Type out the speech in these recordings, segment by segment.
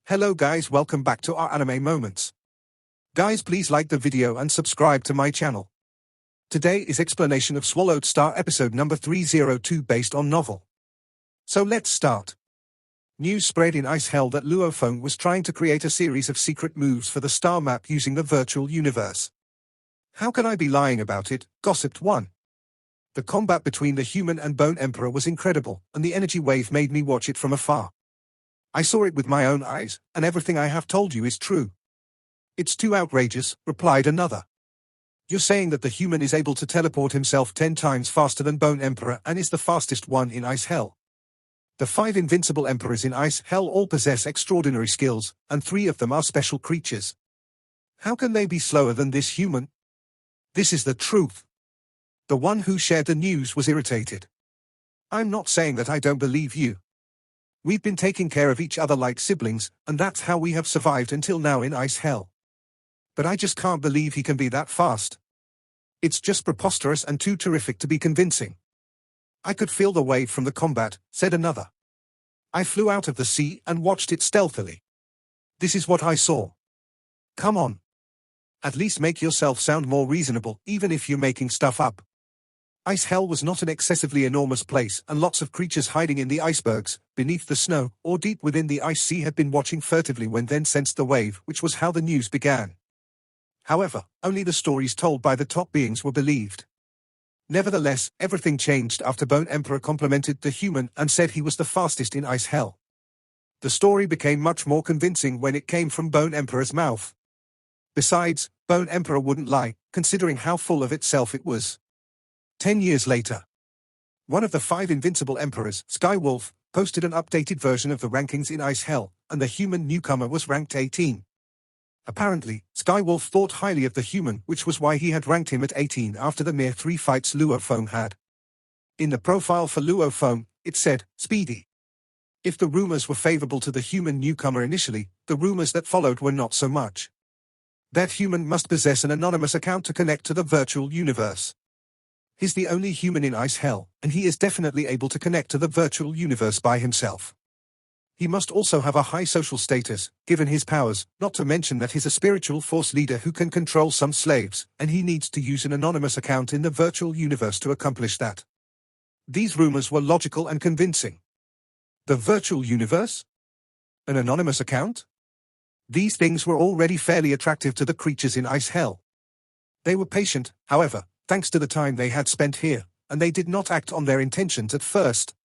Hello guys, welcome back to our anime moments. Guys, please like the video and subscribe to my channel. Today is explanation of Swallowed Star episode number 302 based on novel. So let's start. News spread in Ice Hell that Luo Feng was trying to create a series of secret moves for the star map using the virtual universe. How can I be lying about it? Gossiped one. The combat between the human and Bone Emperor was incredible, and the energy wave made me watch it from afar. I saw it with my own eyes, and everything I have told you is true. It's too outrageous, replied another. You're saying that the human is able to teleport himself 10 times faster than Bone Emperor and is the fastest one in Ice Hell. The 5 invincible emperors in Ice Hell all possess extraordinary skills, and 3 of them are special creatures. How can they be slower than this human? This is the truth. The one who shared the news was irritated. I'm not saying that I don't believe you. We've been taking care of each other like siblings, and that's how we have survived until now in Ice Hell. But I just can't believe he can be that fast. It's just preposterous and too terrific to be convincing. I could feel the wave from the combat, said another. I flew out of the sea and watched it stealthily. This is what I saw. Come on. At least make yourself sound more reasonable, even if you're making stuff up. Ice Hell was not an excessively enormous place, and lots of creatures hiding in the icebergs, beneath the snow, or deep within the ice sea had been watching furtively when then sensed the wave, which was how the news began. However, only the stories told by the top beings were believed. Nevertheless, everything changed after Bone Emperor complimented the human and said he was the fastest in Ice Hell. The story became much more convincing when it came from Bone Emperor's mouth. Besides, Bone Emperor wouldn't lie, considering how full of itself it was. 10 years later, one of the 5 invincible emperors, Skywolf, posted an updated version of the rankings in Ice Hell, and the human newcomer was ranked 18. Apparently, Skywolf thought highly of the human, which was why he had ranked him at 18 after the mere 3 fights Luo Feng had. In the profile for Luo Feng, it said, Speedy. If the rumors were favorable to the human newcomer initially, the rumors that followed were not so much. That human must possess an anonymous account to connect to the virtual universe. He's the only human in Ice Hell, and he is definitely able to connect to the virtual universe by himself. He must also have a high social status, given his powers, not to mention that he's a spiritual force leader who can control some slaves, and he needs to use an anonymous account in the virtual universe to accomplish that. These rumors were logical and convincing. The virtual universe? An anonymous account? These things were already fairly attractive to the creatures in Ice Hell. They were patient, however, thanks to the time they had spent here, and they did not act on their intentions at first.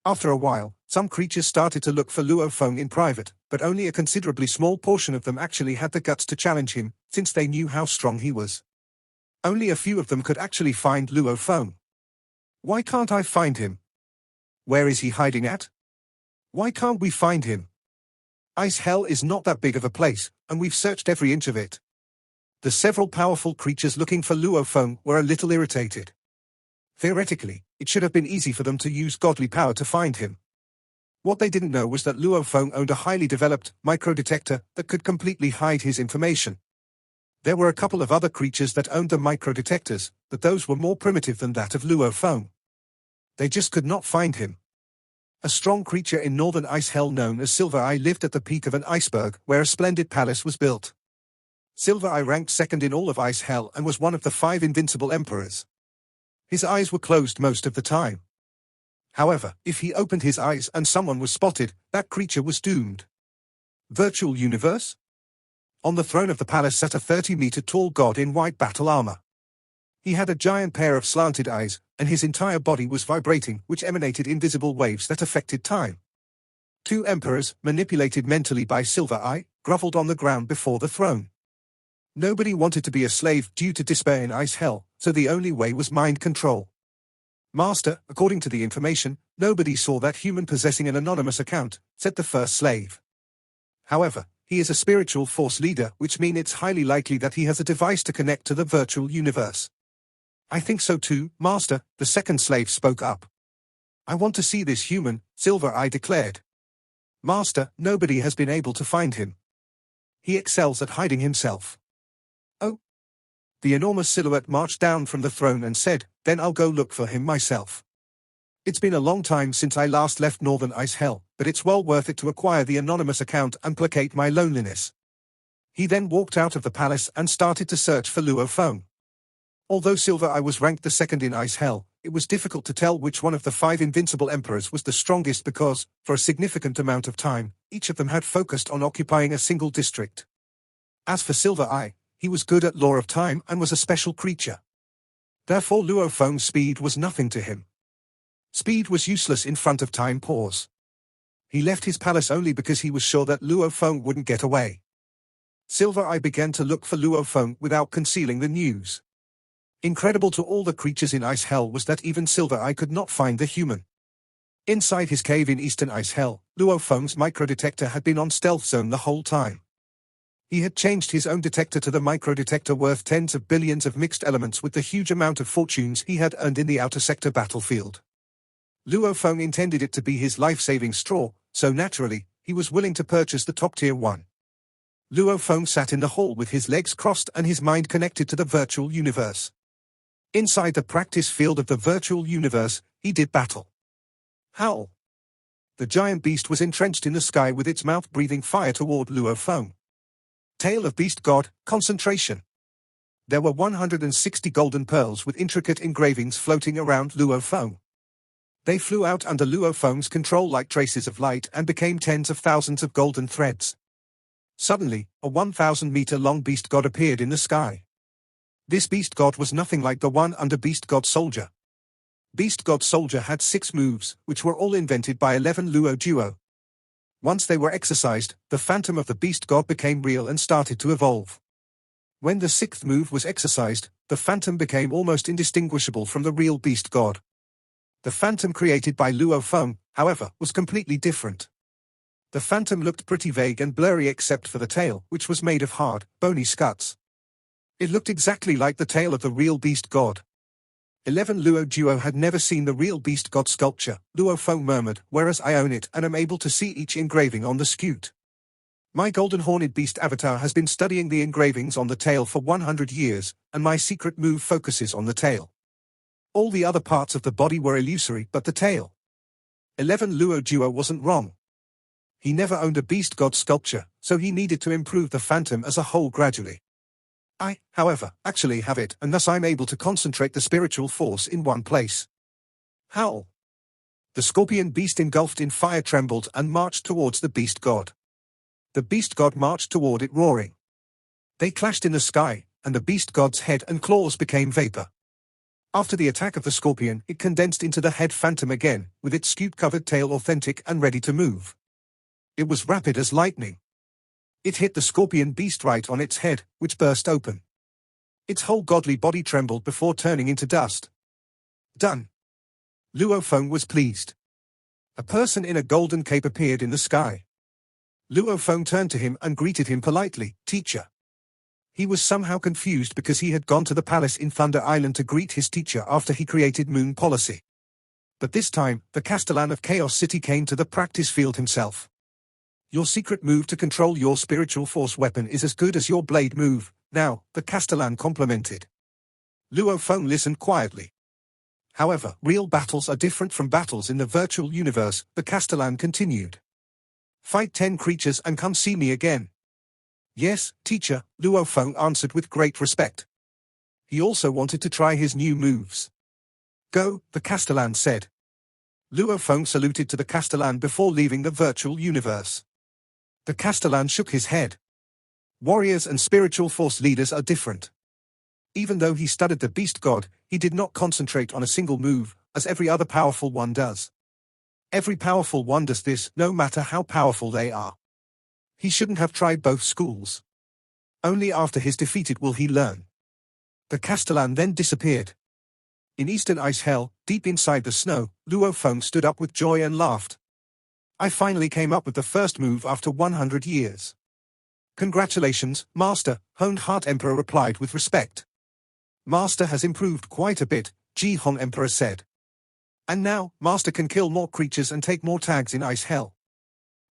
After a while, some creatures started to look for Luo Feng in private, but only a considerably small portion of them actually had the guts to challenge him, since they knew how strong he was. Only a few of them could actually find Luo Feng. Why can't I find him? Where is he hiding at? Why can't we find him? Ice Hell is not that big of a place, and we've searched every inch of it. The several powerful creatures looking for Luo Feng were a little irritated. Theoretically, it should have been easy for them to use godly power to find him. What they didn't know was that Luo Feng owned a highly developed microdetector that could completely hide his information. There were a couple of other creatures that owned the microdetectors, but those were more primitive than that of Luo Feng. They just could not find him. A strong creature in northern Ice Hell known as Silver Eye lived at the peak of an iceberg where a splendid palace was built. Silver Eye ranked second in all of Ice Hell and was one of the 5 invincible emperors. His eyes were closed most of the time. However, if he opened his eyes and someone was spotted, that creature was doomed. Virtual universe? On the throne of the palace sat a 30-meter-tall god in white battle armor. He had a giant pair of slanted eyes, and his entire body was vibrating, which emanated invisible waves that affected time. 2 emperors, manipulated mentally by Silver Eye, groveled on the ground before the throne. Nobody wanted to be a slave due to despair in Ice Hell, so the only way was mind control. Master, according to the information, nobody saw that human possessing an anonymous account, said the first slave. However, he is a spiritual force leader, which means it's highly likely that he has a device to connect to the virtual universe. I think so too, Master, the second slave spoke up. I want to see this human, Silver Eye declared. Master, nobody has been able to find him. He excels at hiding himself. Oh. The enormous silhouette marched down from the throne and said, then I'll go look for him myself. It's been a long time since I last left Northern Ice Hell, but it's well worth it to acquire the anonymous account and placate my loneliness. He then walked out of the palace and started to search for Luo Feng. Although Silver Eye was ranked the second in Ice Hell, it was difficult to tell which one of the 5 invincible emperors was the strongest because, for a significant amount of time, each of them had focused on occupying a single district. As for Silver Eye, he was good at Law of Time and was a special creature. Therefore Luo Feng's speed was nothing to him. Speed was useless in front of time pause. He left his palace only because he was sure that Luo Feng wouldn't get away. Silver Eye began to look for Luo Feng without concealing the news. Incredible to all the creatures in Ice Hell was that even Silver Eye could not find the human. Inside his cave in Eastern Ice Hell, Luo Feng's microdetector had been on stealth zone the whole time. He had changed his own detector to the microdetector worth tens of billions of mixed elements with the huge amount of fortunes he had earned in the outer sector battlefield. Luo Feng intended it to be his life-saving straw, so naturally, he was willing to purchase the top-tier one. Luo Feng sat in the hall with his legs crossed and his mind connected to the virtual universe. Inside the practice field of the virtual universe, he did battle. Howl! The giant beast was entrenched in the sky with its mouth breathing fire toward Luo Feng. Tail of Beast God, concentration. There were 160 golden pearls with intricate engravings floating around Luo Feng. They flew out under Luo Feng's control like traces of light and became tens of thousands of golden threads. Suddenly, a 1,000-meter-long beast god appeared in the sky. This beast god was nothing like the one under Beast God Soldier. Beast God Soldier had 6 moves, which were all invented by 11 Luo Duo. Once they were exercised, the phantom of the beast god became real and started to evolve. When the 6th move was exercised, the phantom became almost indistinguishable from the real beast god. The phantom created by Luo Feng, however, was completely different. The phantom looked pretty vague and blurry except for the tail, which was made of hard, bony scuds. It looked exactly like the tail of the real beast god. 11 Luo Duo had never seen the real beast god sculpture, Luo Feng murmured, whereas I own it and am able to see each engraving on the scute. My golden horned beast avatar has been studying the engravings on the tail for 100 years, and my secret move focuses on the tail. All the other parts of the body were illusory but the tail. 11 Luo Duo wasn't wrong. He never owned a beast god sculpture, so he needed to improve the phantom as a whole gradually. I, however, actually have it, and thus I'm able to concentrate the spiritual force in one place. Howl! The scorpion beast engulfed in fire trembled and marched towards the beast god. The beast god marched toward it roaring. They clashed in the sky, and the beast god's head and claws became vapor. After the attack of the scorpion, it condensed into the head phantom again, with its scute-covered tail authentic and ready to move. It was rapid as lightning. It hit the scorpion beast right on its head, which burst open. Its whole godly body trembled before turning into dust. Done. Luo Feng was pleased. A person in a golden cape appeared in the sky. Luo Feng turned to him and greeted him politely, teacher. He was somehow confused because he had gone to the palace in Thunder Island to greet his teacher after he created Moon Policy. But this time, the Castellan of Chaos City came to the practice field himself. Your secret move to control your spiritual force weapon is as good as your blade move, now, the Castellan complimented. Luo Feng listened quietly. However, real battles are different from battles in the virtual universe, the Castellan continued. Fight 10 creatures and come see me again. Yes, teacher, Luo Feng answered with great respect. He also wanted to try his new moves. Go, the Castellan said. Luo Feng saluted to the Castellan before leaving the virtual universe. The Castellan shook his head. Warriors and spiritual force leaders are different. Even though he studied the beast god, he did not concentrate on a single move, as every other powerful one does. Every powerful one does this, no matter how powerful they are. He shouldn't have tried both schools. Only after his defeat will he learn. The Castellan then disappeared. In Eastern Ice Hell, deep inside the snow, Luo Feng stood up with joy and laughed. I finally came up with the first move after 100 years. Congratulations, Master, Honed Heart Emperor replied with respect. Master has improved quite a bit, Ji Hong Emperor said. And now, Master can kill more creatures and take more tags in Ice Hell.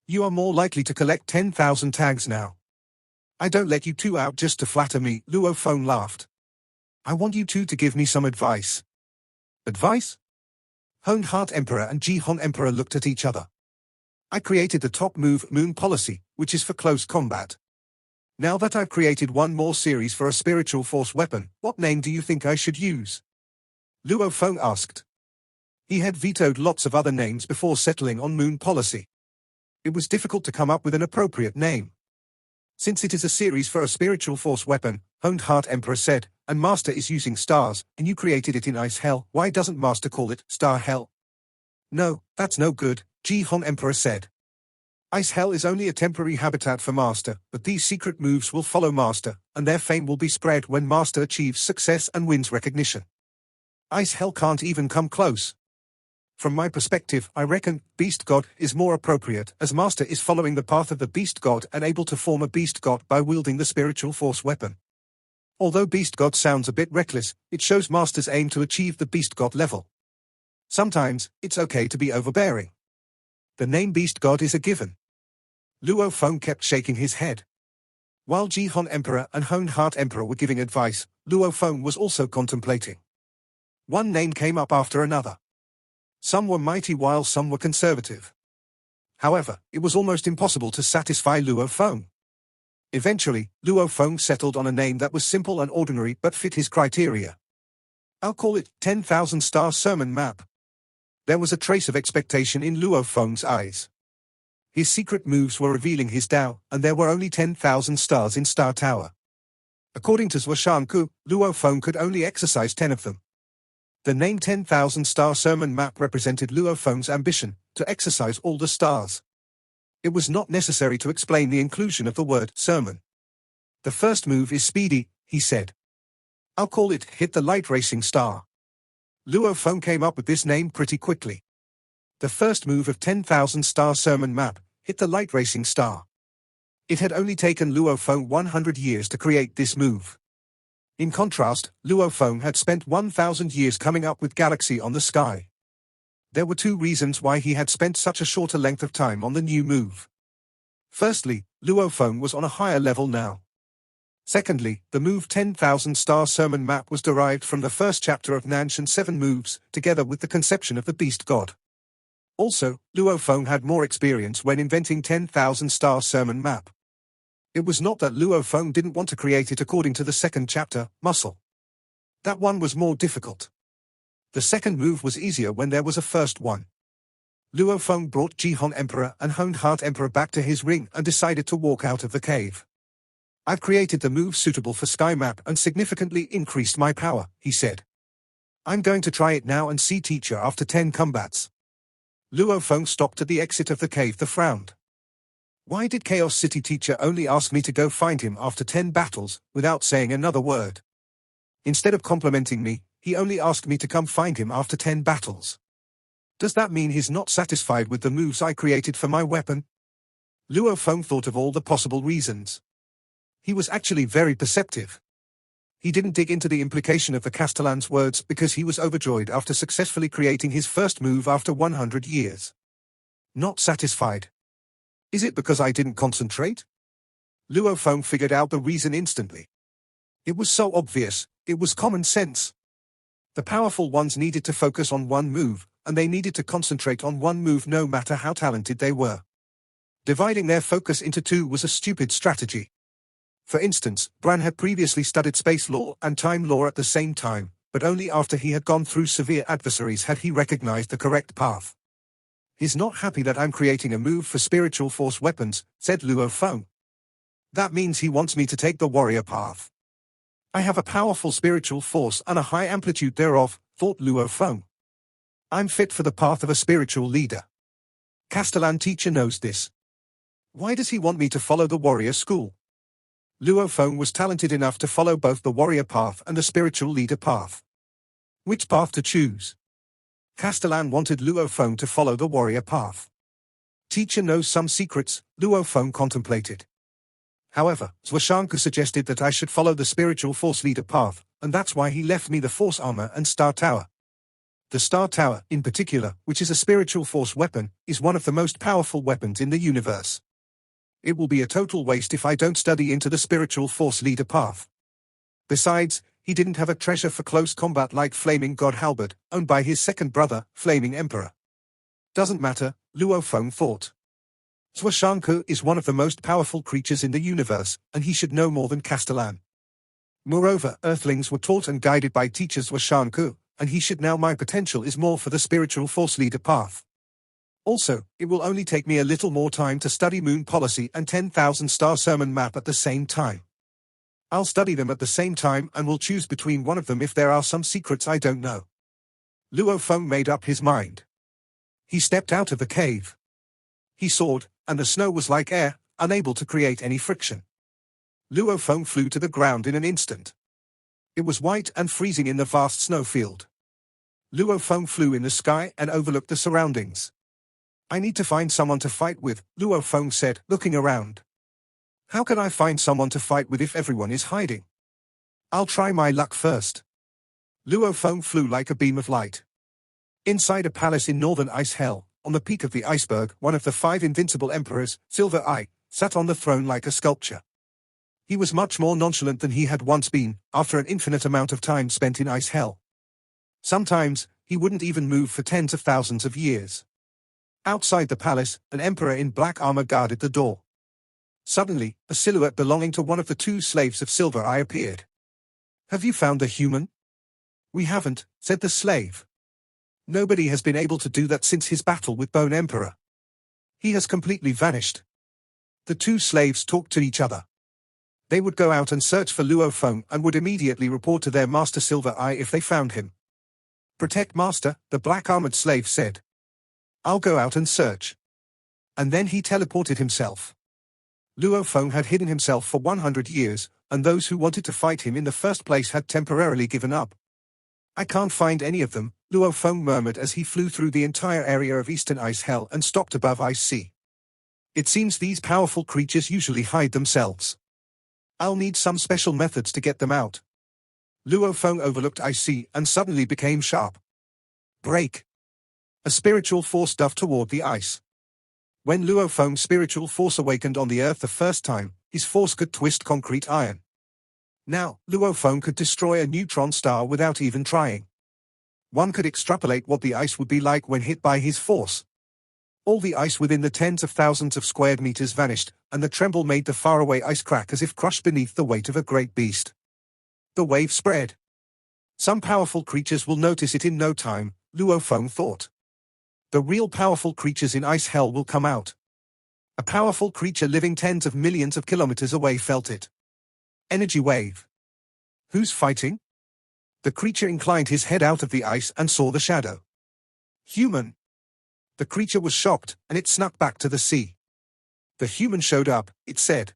You are more likely to collect 10,000 tags now. I don't let you two out just to flatter me, Luo Feng laughed. I want you two to give me some advice. Advice? Honed Heart Emperor and Jihon Emperor looked at each other. I created the top move Moon Policy, which is for close combat. Now that I've created one more series for a spiritual force weapon, what name do you think I should use? Luo Feng asked. He had vetoed lots of other names before settling on Moon Policy. It was difficult to come up with an appropriate name. Since it is a series for a spiritual force weapon, Honed Heart Emperor said, and Master is using stars, and you created it in Ice Hell, why doesn't Master call it Star Hell? No, that's no good, Jihon Emperor said. Ice Hell is only a temporary habitat for Master, but these secret moves will follow Master, and their fame will be spread when Master achieves success and wins recognition. Ice Hell can't even come close. From my perspective, I reckon Beast God is more appropriate, as Master is following the path of the Beast God and able to form a Beast God by wielding the spiritual force weapon. Although Beast God sounds a bit reckless, it shows Master's aim to achieve the Beast God level. Sometimes, it's okay to be overbearing. The name Beast God is a given. Luo Feng kept shaking his head. While Jihon Emperor and Honed Heart Emperor were giving advice, Luo Feng was also contemplating. One name came up after another. Some were mighty while some were conservative. However, it was almost impossible to satisfy Luo Feng. Eventually, Luo Feng settled on a name that was simple and ordinary but fit his criteria. I'll call it 10,000 Star Sermon Map. There was a trace of expectation in Luo Feng's eyes. His secret moves were revealing his Tao, and there were only 10,000 stars in Star Tower. According to Zhuoshanku, Luo Feng could only exercise 10 of them. The name 10,000 Star Sermon Map represented Luo Feng's ambition to exercise all the stars. It was not necessary to explain the inclusion of the word sermon. The first move is speedy, he said. I'll call it Hit the Light Racing Star. Luo Feng came up with this name pretty quickly. The first move of 10,000 Star Sermon Map, Hit the Light Racing Star. It had only taken Luo Feng 100 years to create this move. In contrast, Luo Feng had spent 1,000 years coming up with Galaxy on the Sky. There were two reasons why he had spent such a shorter length of time on the new move. Firstly, Luo Feng was on a higher level now. Secondly, the move 10,000 Star Sermon Map was derived from the first chapter of Nanshan 7 moves, together with the conception of the Beast God. Also, Luo Feng had more experience when inventing 10,000 Star Sermon Map. It was not that Luo Feng didn't want to create it according to the second chapter, Muscle. That one was more difficult. The second move was easier when there was a first one. Luo Feng brought Jihon Emperor and Honed Heart Emperor back to his ring and decided to walk out of the cave. I've created the move suitable for Sky Map and significantly increased my power, he said. I'm going to try it now and see teacher after 10 combats. Luo Feng stopped at the exit of the cave and frowned. Why did Chaos City teacher only ask me to go find him after 10 battles, without saying another word? Instead of complimenting me, he only asked me to come find him after 10 battles. Does that mean he's not satisfied with the moves I created for my weapon? Luo Feng thought of all the possible reasons. He was actually very perceptive. He didn't dig into the implication of the Castellan's words because he was overjoyed after successfully creating his first move after 100 years. Not satisfied. Is it because I didn't concentrate? Luo Feng figured out the reason instantly. It was so obvious, it was common sense. The powerful ones needed to focus on one move, and they needed to concentrate on one move no matter how talented they were. Dividing their focus into two was a stupid strategy. For instance, Bran had previously studied space law and time law at the same time, but only after he had gone through severe adversaries had he recognized the correct path. He's not happy that I'm creating a move for spiritual force weapons, said Luo Feng. That means he wants me to take the warrior path. I have a powerful spiritual force and a high amplitude thereof, thought Luo Feng. I'm fit for the path of a spiritual leader. Castellan teacher knows this. Why does he want me to follow the warrior school? Luo Feng was talented enough to follow both the warrior path and the spiritual leader path. Which path to choose? Castellan wanted Luo Feng to follow the warrior path. Teacher knows some secrets, Luo Feng contemplated. However, Zhuoshanku suggested that I should follow the spiritual force leader path, and that's why he left me the force armor and Star Tower. The Star Tower, in particular, which is a spiritual force weapon, is one of the most powerful weapons in the universe. It will be a total waste if I don't study into the spiritual force leader path. Besides, He didn't have a treasure for close combat like Flaming God Halberd, owned by his second brother, Flaming Emperor. Doesn't matter, Luo Feng thought. Zhuoshanku is one of the most powerful creatures in the universe, and he should know more than Castellan. Moreover, Earthlings were taught and guided by teachers Zhuoshanku, and he should know my potential is more for the spiritual force leader path. Also, it will only take me a little more time to study Moon Policy and 10,000 Star Sermon Map at the same time. I'll study them at the same time and will choose between one of them if there are some secrets I don't know. Luo Feng made up his mind. He stepped out of the cave. He soared, and the snow was like air, unable to create any friction. Luo Feng flew to the ground in an instant. It was white and freezing in the vast snowfield. Luo Feng flew in the sky and overlooked the surroundings. I need to find someone to fight with, Luo Feng said, looking around. How can I find someone to fight with if everyone is hiding? I'll try my luck first. Luo Feng flew like a beam of light. Inside a palace in northern Ice Hell, on the peak of the iceberg, one of the 5 invincible emperors, Silver Eye, sat on the throne like a sculpture. He was much more nonchalant than he had once been, after an infinite amount of time spent in Ice Hell. Sometimes, he wouldn't even move for tens of thousands of years. Outside the palace, an emperor in black armor guarded the door. Suddenly, a silhouette belonging to one of the 2 slaves of Silver Eye appeared. Have you found the human? We haven't, said the slave. Nobody has been able to do that since his battle with Bone Emperor. He has completely vanished. The 2 slaves talked to each other. They would go out and search for Luo Feng and would immediately report to their master Silver Eye if they found him. Protect master, the black-armored slave said. I'll go out and search. And then he teleported himself. Luo Feng had hidden himself for 100 years, and those who wanted to fight him in the first place had temporarily given up. I can't find any of them, Luo Feng murmured as he flew through the entire area of Eastern Ice Hell and stopped above Ice Sea. It seems these powerful creatures usually hide themselves. I'll need some special methods to get them out. Luo Feng overlooked Ice Sea and suddenly became sharp. Break. A spiritual force dove toward the ice. When Luo Feng's spiritual force awakened on the earth the first time, his force could twist concrete iron. Now, Luo Feng could destroy a neutron star without even trying. One could extrapolate what the ice would be like when hit by his force. All the ice within the tens of thousands of squared meters vanished, and the tremble made the faraway ice crack as if crushed beneath the weight of a great beast. The wave spread. Some powerful creatures will notice it in no time, Luo Feng thought. The real powerful creatures in Ice Hell will come out. A powerful creature living tens of millions of kilometers away felt it. Energy wave. Who's fighting? The creature inclined his head out of the ice and saw the shadow. Human. The creature was shocked, and it snuck back to the sea. The human showed up, it said.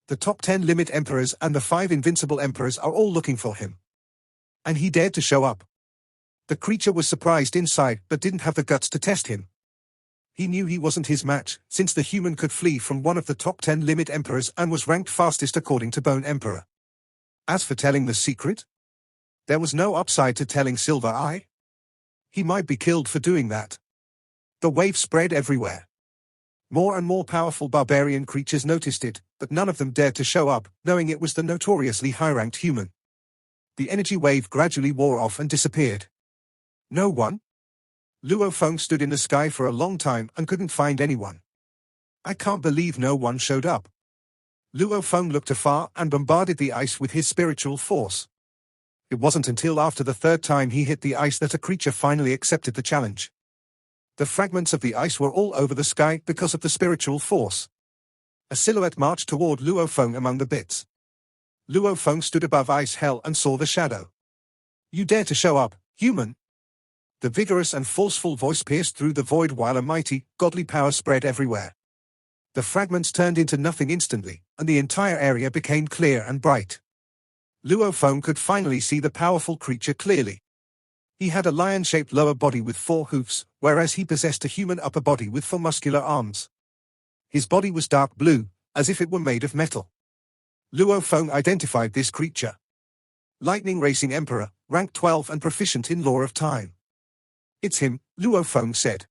The top 10 limit emperors and the 5 invincible emperors are all looking for him. And he dared to show up. The creature was surprised inside but didn't have the guts to test him. He knew he wasn't his match, since the human could flee from one of the top 10 limit emperors and was ranked fastest according to Bone Emperor. As for telling the secret, there was no upside to telling Silver Eye. He might be killed for doing that. The wave spread everywhere. More and more powerful barbarian creatures noticed it, but none of them dared to show up, knowing it was the notoriously high-ranked human. The energy wave gradually wore off and disappeared. No one? Luo Feng stood in the sky for a long time and couldn't find anyone. I can't believe no one showed up. Luo Feng looked afar and bombarded the ice with his spiritual force. It wasn't until after the 3rd time he hit the ice that a creature finally accepted the challenge. The fragments of the ice were all over the sky because of the spiritual force. A silhouette marched toward Luo Feng among the bits. Luo Feng stood above Ice Hell and saw the shadow. You dare to show up, human? The vigorous and forceful voice pierced through the void while a mighty, godly power spread everywhere. The fragments turned into nothing instantly, and the entire area became clear and bright. Luo Feng could finally see the powerful creature clearly. He had a lion-shaped lower body with 4 hoofs, whereas he possessed a human upper body with 4 muscular arms. His body was dark blue, as if it were made of metal. Luo Feng identified this creature. Lightning Racing Emperor, rank 12 and proficient in Law of Time. It's him, Luo Feng said.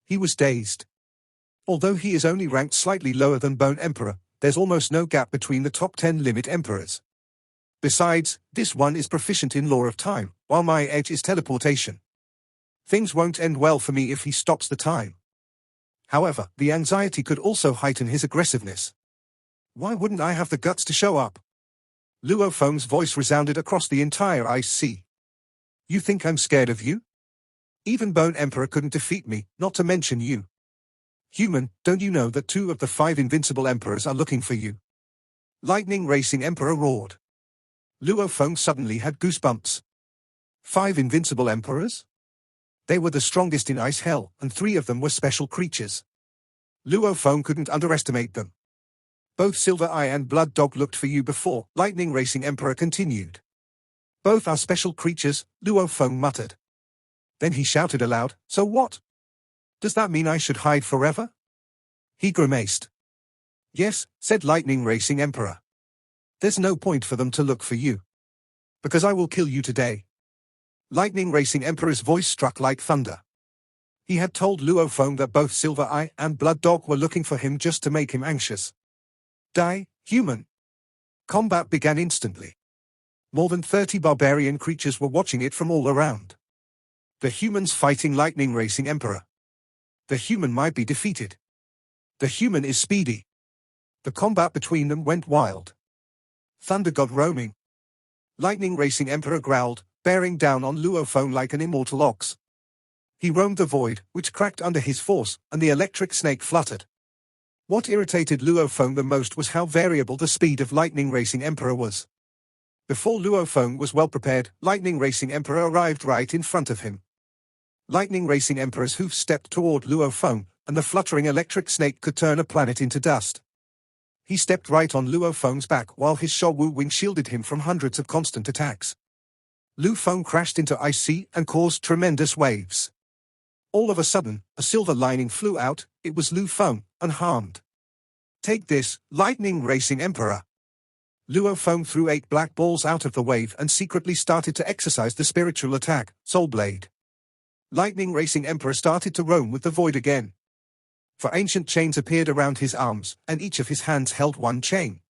He was dazed. Although he is only ranked slightly lower than Bone Emperor, there's almost no gap between the top 10 limit emperors. Besides, this one is proficient in law of time, while my edge is teleportation. Things won't end well for me if he stops the time. However, the anxiety could also heighten his aggressiveness. Why wouldn't I have the guts to show up? Luo Feng's voice resounded across the entire ice sea. You think I'm scared of you? Even Bone Emperor couldn't defeat me, not to mention you. Human, don't you know that 2 of the 5 invincible emperors are looking for you? Lightning Racing Emperor roared. Luo Feng suddenly had goosebumps. 5 invincible emperors? They were the strongest in Ice Hell, and 3 of them were special creatures. Luo Feng couldn't underestimate them. Both Silver Eye and Blood Dog looked for you before, Lightning Racing Emperor continued. Both are special creatures, Luo Feng muttered. Then he shouted aloud, so what? Does that mean I should hide forever? He grimaced. Yes, said Lightning Racing Emperor. There's no point for them to look for you. Because I will kill you today. Lightning Racing Emperor's voice struck like thunder. He had told Luo Feng that both Silver Eye and Blood Dog were looking for him just to make him anxious. Die, human. Combat began instantly. More than 30 barbarian creatures were watching it from all around. The humans fighting Lightning Racing Emperor. The human might be defeated. The human is speedy. The combat between them went wild. Thunder God roaming. Lightning Racing Emperor growled, bearing down on Luo Feng like an immortal ox. He roamed the void, which cracked under his force, and the electric snake fluttered. What irritated Luo Feng the most was how variable the speed of Lightning Racing Emperor was. Before Luo Feng was well prepared, Lightning Racing Emperor arrived right in front of him. Lightning Racing Emperor's hoofs stepped toward Luo Feng, and the fluttering electric snake could turn a planet into dust. He stepped right on Luo Feng's back while his Shou wing shielded him from hundreds of constant attacks. Luo Feng crashed into ice sea and caused tremendous waves. All of a sudden, a silver lining flew out. It was Luo Feng, unharmed. Take this, Lightning Racing Emperor. Luo Feng threw 8 black balls out of the wave and secretly started to exercise the spiritual attack, Soul Blade. Lightning Racing Emperor started to roam with the void again. For ancient chains appeared around his arms, and each of his hands held one chain.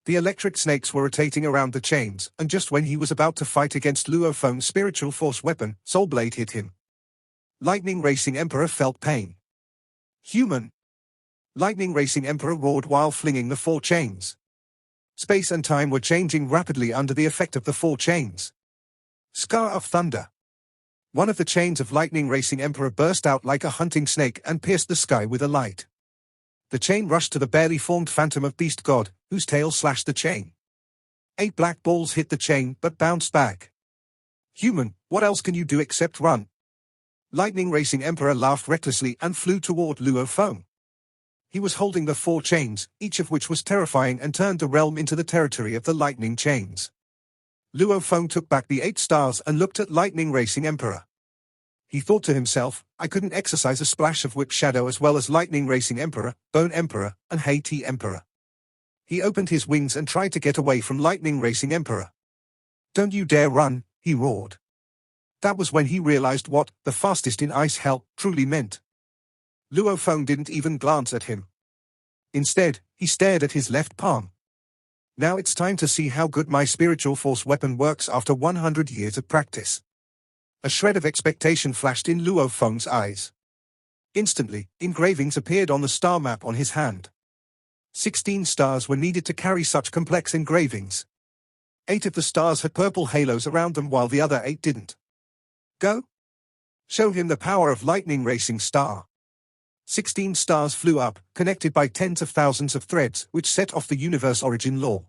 The electric snakes were rotating around the chains, and just when he was about to fight against Luo Feng's spiritual force weapon, Soul Blade hit him. Lightning Racing Emperor felt pain. Human. Lightning Racing Emperor roared while flinging the 4 chains. Space and time were changing rapidly under the effect of the 4 chains. Scar of Thunder. One of the chains of Lightning Racing Emperor burst out like a hunting snake and pierced the sky with a light. The chain rushed to the barely formed phantom of Beast God, whose tail slashed the chain. 8 black balls hit the chain but bounced back. Human, what else can you do except run? Lightning Racing Emperor laughed recklessly and flew toward Luo Feng. He was holding the 4 chains, each of which was terrifying and turned the realm into the territory of the lightning chains. Luo Feng took back the 8 stars and looked at Lightning Racing Emperor. He thought to himself, I couldn't exercise a splash of whip shadow as well as Lightning Racing Emperor, Bone Emperor, and Haiti Emperor. He opened his wings and tried to get away from Lightning Racing Emperor. Don't you dare run, he roared. That was when he realized what the fastest in Ice Hell truly meant. Luo Feng didn't even glance at him. Instead, he stared at his left palm. Now it's time to see how good my spiritual force weapon works after 100 years of practice. A shred of expectation flashed in Luo Feng's eyes. Instantly, engravings appeared on the star map on his hand. 16 stars were needed to carry such complex engravings. 8 of the stars had purple halos around them while the other 8 didn't. Go. Show him the power of Lightning Racing Star. 16 stars flew up, connected by tens of thousands of threads, which set off the universe origin law.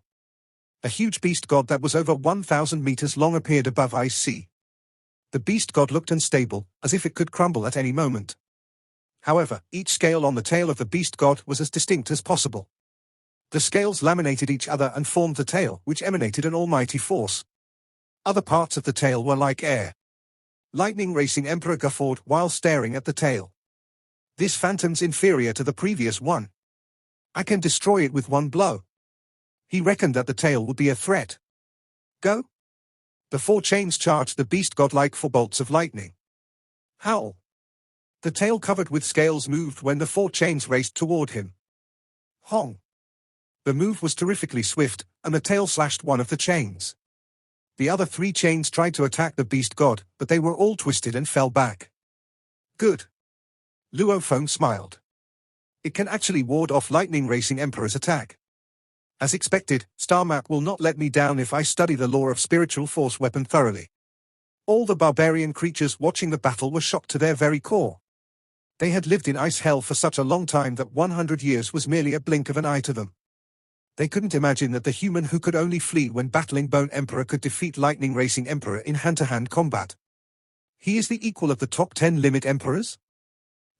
A huge beast god that was over 1,000 meters long appeared above Ice Sea. The beast god looked unstable, as if it could crumble at any moment. However, each scale on the tail of the beast god was as distinct as possible. The scales laminated each other and formed the tail, which emanated an almighty force. Other parts of the tail were like air. Lightning Racing Emperor guffawed while staring at the tail. This phantom's inferior to the previous one. I can destroy it with one blow. He reckoned that the tail would be a threat. Go. The 4 chains charged the beast god like 4 bolts of lightning. Howl. The tail covered with scales moved when the 4 chains raced toward him. Hong. The move was terrifically swift, and the tail slashed one of the chains. The other 3 chains tried to attack the beast god, but they were all twisted and fell back. Good. Luo Feng smiled. It can actually ward off Lightning Racing Emperor's attack. As expected, Star Map will not let me down if I study the lore of spiritual force weapon thoroughly. All the barbarian creatures watching the battle were shocked to their very core. They had lived in ice hell for such a long time that 100 years was merely a blink of an eye to them. They couldn't imagine that the human who could only flee when battling Bone Emperor could defeat Lightning Racing Emperor in hand-to-hand combat. He is the equal of the top 10 limit emperors?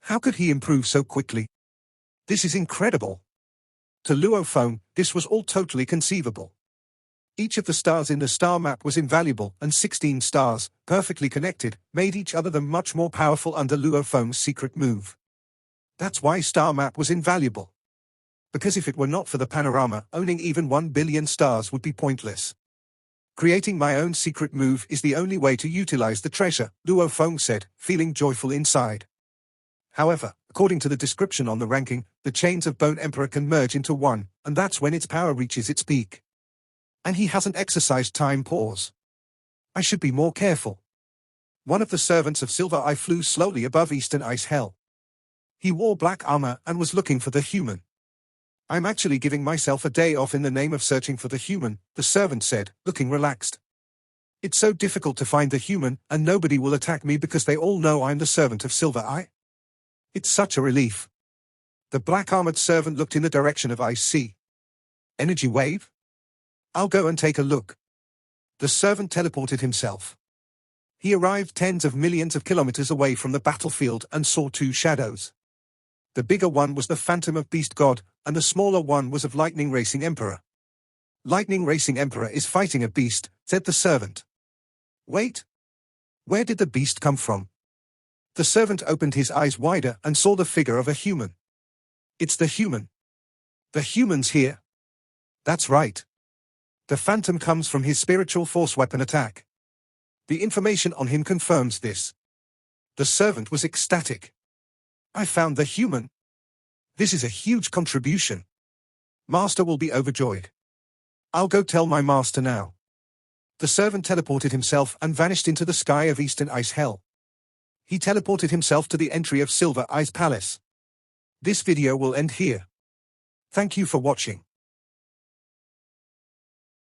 How could he improve so quickly? This is incredible. To Luo Feng, this was all totally conceivable. Each of the stars in the star map was invaluable, and 16 stars, perfectly connected, made each other them much more powerful under Luo Feng's secret move. That's why star map was invaluable. Because if it were not for the panorama, owning even 1 billion stars would be pointless. Creating my own secret move is the only way to utilize the treasure, Luo Feng said, feeling joyful inside. However, according to the description on the ranking, the chains of Bone Emperor can merge into one, and that's when its power reaches its peak. And he hasn't exercised time pause. I should be more careful. One of the servants of Silver Eye flew slowly above Eastern Ice Hell. He wore black armor and was looking for the human. I'm actually giving myself a day off in the name of searching for the human, the servant said, looking relaxed. It's so difficult to find the human, and nobody will attack me because they all know I'm the servant of Silver Eye. It's such a relief. The black-armored servant looked in the direction of Ice Sea. Energy wave? I'll go and take a look. The servant teleported himself. He arrived tens of millions of kilometers away from the battlefield and saw 2 shadows. The bigger one was the Phantom of Beast God, and the smaller one was of Lightning Racing Emperor. Lightning Racing Emperor is fighting a beast, said the servant. Wait. Where did the beast come from? The servant opened his eyes wider and saw the figure of a human. It's the human. The human's here. That's right. The Phantom comes from his spiritual force weapon attack. The information on him confirms this. The servant was ecstatic. I found the human. This is a huge contribution. Master will be overjoyed. I'll go tell my master now. The servant teleported himself and vanished into the sky of Eastern Ice Hell. He teleported himself to the entry of Silver Eye's palace. This video will end here. Thank you for watching.